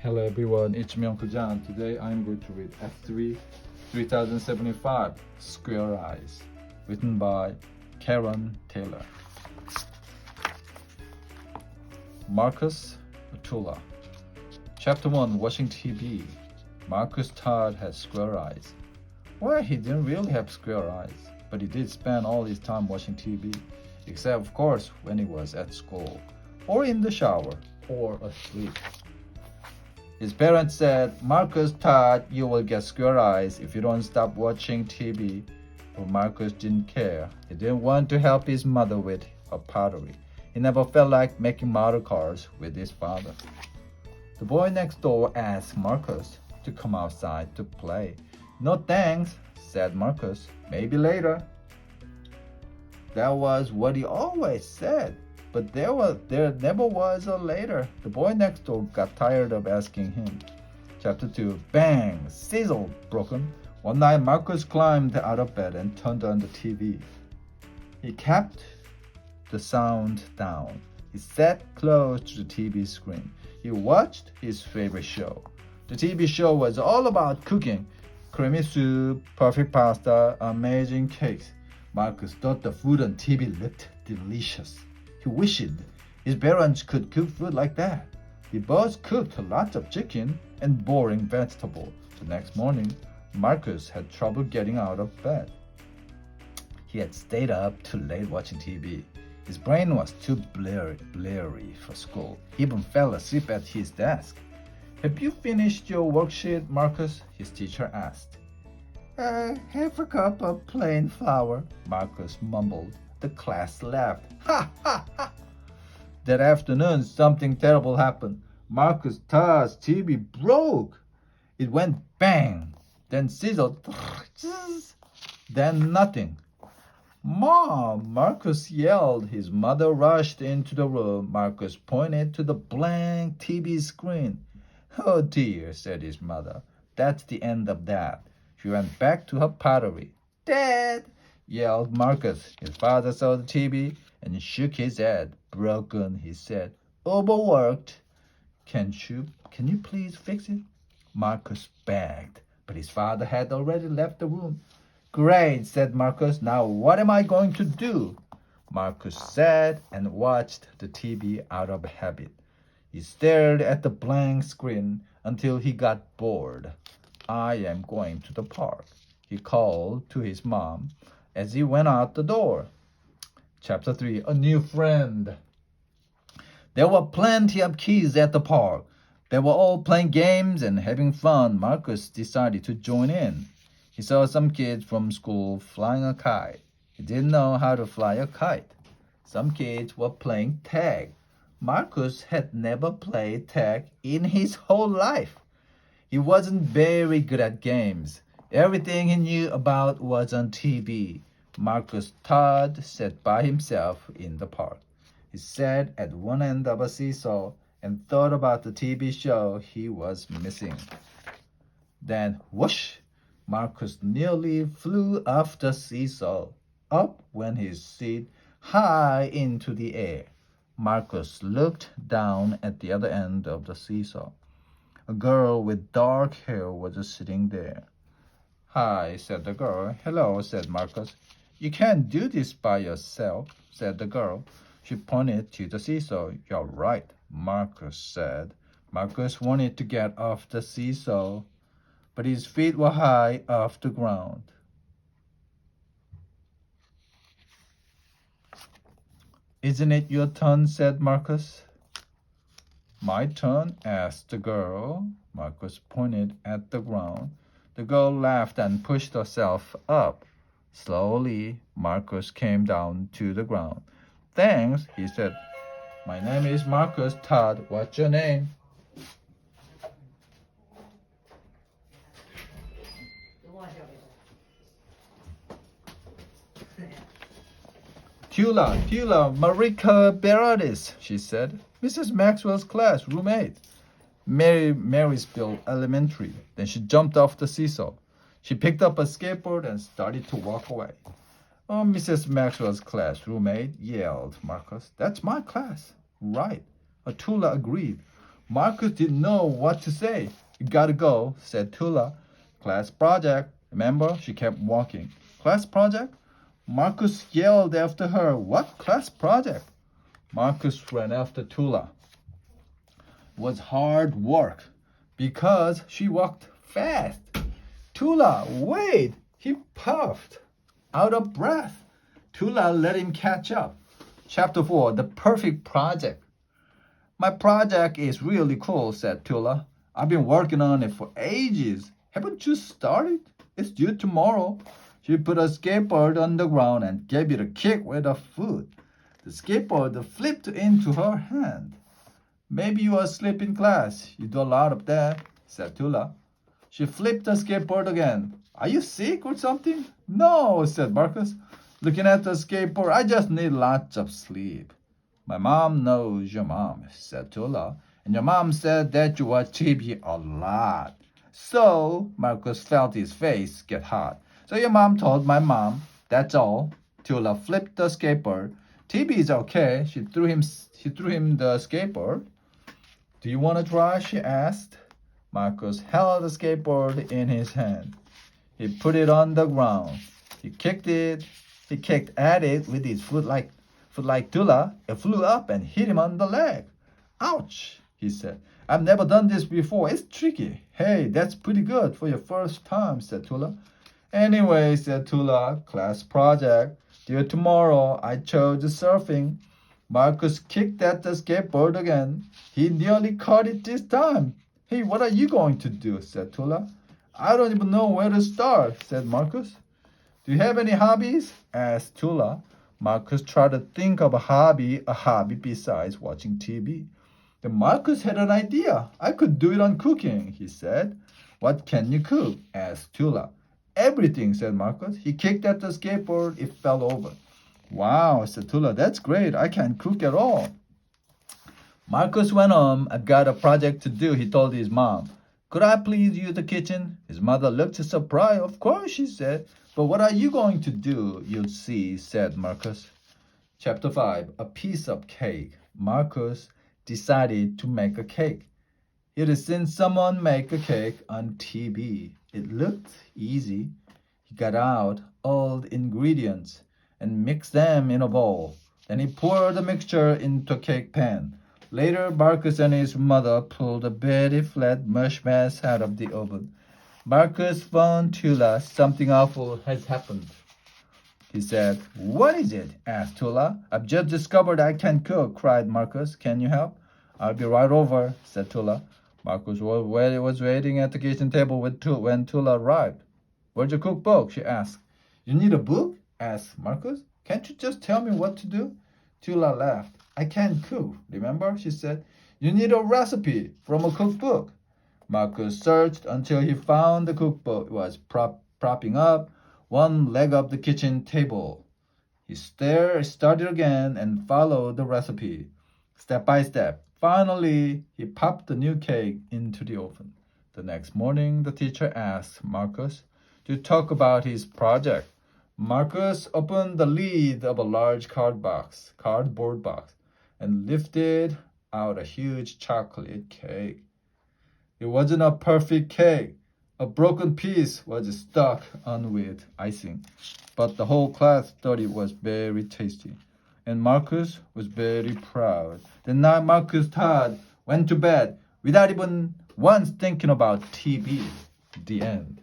Hello everyone, it's me Uncle John. Today I'm going to read F3 3075 Square Eyes, written by Karen Taylor. Marcus Atula. Chapter 1, Watching TV. Marcus Todd had square eyes. Well, he didn't really have square eyes, but he did spend all his time watching TV, except of course when he was at school, or in the shower, or asleep. His parents said, Marcus Todd, you will get square eyes if you don't stop watching TV. But Marcus didn't care. He didn't want to help his mother with her pottery. He never felt like making model cars with his father. The boy next door asked Marcus to come outside to play. No thanks, said Marcus. Maybe later. That was what he always said. But there never was a later. The boy next door got tired of asking him. Chapter 2. Bang! Sizzle! Broken. One night Marcus climbed out of bed and turned on the TV. He kept the sound down. He sat close to the TV screen. He watched his favorite show. The TV show was all about cooking. Creamy soup, perfect pasta, amazing cakes. Marcus thought the food on TV looked delicious. He wished his parents could cook food like that. They both cooked lots of chicken and boring vegetables. The next morning, Marcus had trouble getting out of bed. He had stayed up too late watching TV. His brain was too blurry for school. He even fell asleep at his desk. Have you finished your worksheet, Marcus? His teacher asked. Half a cup of plain flour, Marcus mumbled. The class laughed. Ha ha ha! That afternoon, something terrible happened. Marcus Todd's TV broke. It went bang, then sizzled, then nothing. Mom! Marcus yelled. His mother rushed into the room. Marcus pointed to the blank TV screen. Oh dear, said his mother. That's the end of that. She went back to her pottery. Dad! Yelled Marcus. His father saw the TV and shook his head. Broken, he said. Overworked. Can you please fix it? Marcus begged, but his father had already left the room. Great, said Marcus. Now what am I going to do? Marcus sat and watched the TV out of habit. He stared at the blank screen until he got bored. I am going to the park, he called to his mom as he went out the door. Chapter 3. A new friend. There were plenty of kids at the park. They were all playing games and having fun. Marcus decided to join in. He saw some kids from school flying a kite. He didn't know how to fly a kite. Some kids were playing tag. Marcus had never played tag in his whole life. He wasn't very good at games. Everything he knew about was on TV. Marcus Todd sat by himself in the park. He sat at one end of a seesaw and thought about the TV show he was missing. Then, whoosh! Marcus nearly flew off the seesaw. Up went his seat, high into the air. Marcus looked down at the other end of the seesaw. A girl with dark hair was sitting there. Hi, said the girl. Hello, said Marcus. You can't do this by yourself, said the girl. She pointed to the seesaw. You're right, Marcus said. Marcus wanted to get off the seesaw, but his feet were high off the ground. Isn't it your turn, said Marcus. My turn, asked the girl. Marcus pointed at the ground. The girl laughed and pushed herself up. Slowly, Marcus came down to the ground. Thanks, he said. My name is Marcus Todd. What's your name? Tula, Marika Beradis, she said. Mrs. Maxwell's class, roommate. Marysville Elementary. Then she jumped off the seesaw. She picked up a skateboard and started to walk away. Oh, Mrs. Maxwell's class, roommate, yelled Marcus. That's my class. Right. Atula agreed. Marcus didn't know what to say. You gotta go, said Tula. Class project. Remember, she kept walking. Class project? Marcus yelled after her. What class project? Marcus ran after Tula. It was hard work because she walked fast. Tula, wait! He puffed. Out of breath. Tula let him catch up. Chapter 4, The Perfect Project. My project is really cool, said Tula. I've been working on it for ages. Haven't you started? It's due tomorrow. She put a skateboard on the ground and gave it a kick with her foot. The skateboard flipped into her hand. Maybe you are asleep in class. You do a lot of that, said Tula. She flipped the skateboard again. Are you sick or something? No, said Marcus. Looking at the skateboard, I just need lots of sleep. My mom knows your mom, said Tula. And your mom said that you watch TV a lot. So, Marcus felt his face get hot. So your mom told my mom, that's all. Tula flipped the skateboard. TV is okay. She threw him the skateboard. Do you want to try? She asked. Marcus held the skateboard in his hand. He put it on the ground. He kicked at it with his foot like Tula. It flew up and hit him on the leg. Ouch, he said. I've never done this before. It's tricky. Hey, that's pretty good for your first time, said Tula. Anyway, said Tula, class project. Due tomorrow, I chose surfing. Marcus kicked at the skateboard again. He nearly caught it this time. Hey, what are you going to do? Said Tula. I don't even know where to start, said Marcus. Do you have any hobbies? Asked Tula. Marcus tried to think of a hobby besides watching TV. Then Marcus had an idea. I could do it on cooking, he said. What can you cook? Asked Tula. Everything, said Marcus. He kicked at the skateboard. It fell over. Wow, said Tula. That's great. I can't cook at all. Marcus went home. I've got a project to do, he told his mom. Could I please use the kitchen? His mother looked surprised. Of course, she said. But what are you going to do? You'll see, said Marcus. Chapter 5, A Piece of Cake. Marcus decided to make a cake. He had seen someone make a cake on TV. It looked easy. He got out all the ingredients and mixed them in a bowl. Then he poured the mixture into a cake pan. Later, Marcus and his mother pulled a very flat marshmallow out of the oven. Marcus found Tula. Something awful has happened, he said. What is it? Asked Tula. I've just discovered I can cook, cried Marcus. Can you help? I'll be right over, said Tula. Marcus was waiting at the kitchen table when Tula arrived. Where's your cookbook? She asked. You need a book? Asked Marcus. Can't you just tell me what to do? Tula laughed. I can't cook, remember? She said. You need a recipe from a cookbook. Marcus searched until he found the cookbook. It was propping up one leg of the kitchen table. He started again and followed the recipe, step by step. Finally, he popped the new cake into the oven. The next morning, the teacher asked Marcus to talk about his project. Marcus opened the lid of a large cardboard box, and lifted out a huge chocolate cake. It wasn't a perfect cake. A broken piece was stuck on with icing, but the whole class thought it was very tasty, and Marcus was very proud. The night Marcus Todd went to bed without even once thinking about TV. The end.